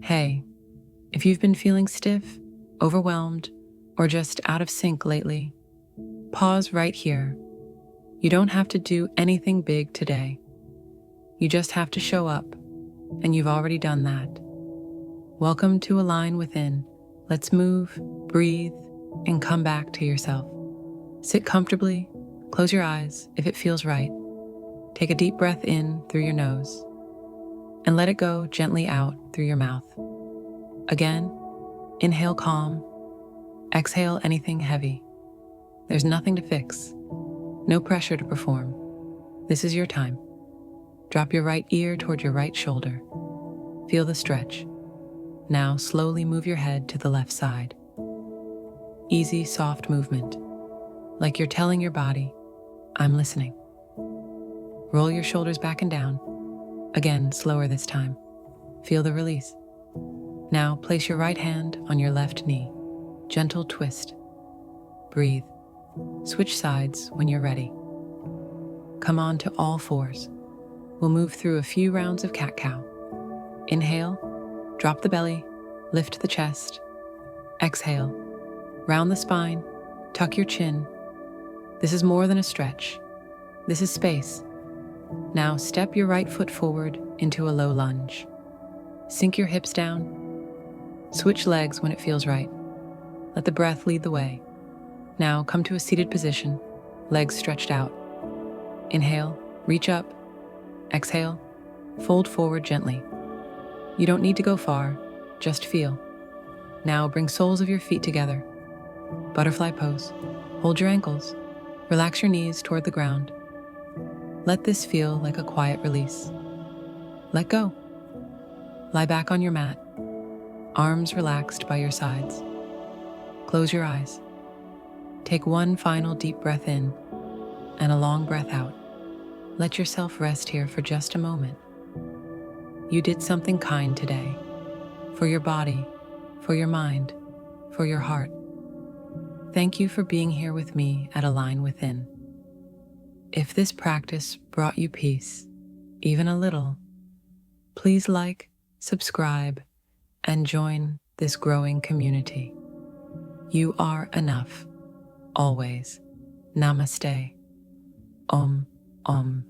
Hey, if you've been feeling stiff, overwhelmed, or just out of sync lately, pause right here. You don't have to do anything big today. You just have to show up, and you've already done that. Welcome to Align Within. Let's move, breathe, and come back to yourself. Sit comfortably, close your eyes if it feels right. Take a deep breath in through your nose, and let it go gently out through your mouth. Again, inhale calm, exhale anything heavy. There's nothing to fix, no pressure to perform. This is your time. Drop your right ear toward your right shoulder. Feel the stretch. Now slowly move your head to the left side. Easy, soft movement, like you're telling your body, I'm listening. Roll your shoulders back and down. Again, slower this time. Feel the release. Now place your right hand on your left knee. Gentle twist. Breathe. Switch sides when you're ready. Come on to all fours. We'll move through a few rounds of cat-cow. Inhale, drop the belly, lift the chest. Exhale, round the spine, tuck your chin. This is more than a stretch. This is space. Now step your right foot forward into a low lunge. Sink your hips down. Switch legs when it feels right. Let the breath lead the way. Now come to a seated position, legs stretched out. Inhale, reach up. Exhale, fold forward gently. You don't need to go far, just feel. Now bring soles of your feet together. Butterfly pose. Hold your ankles. Relax your knees toward the ground. Let this feel like a quiet release. Let go. Lie back on your mat, arms relaxed by your sides. Close your eyes. Take one final deep breath in and a long breath out. Let yourself rest here for just a moment. You did something kind today, for your body, for your mind, for your heart. Thank you for being here with me at Align Within. If this practice brought you peace, even a little, please like, subscribe, and join this growing community. You are enough, always. Namaste. Om, Om.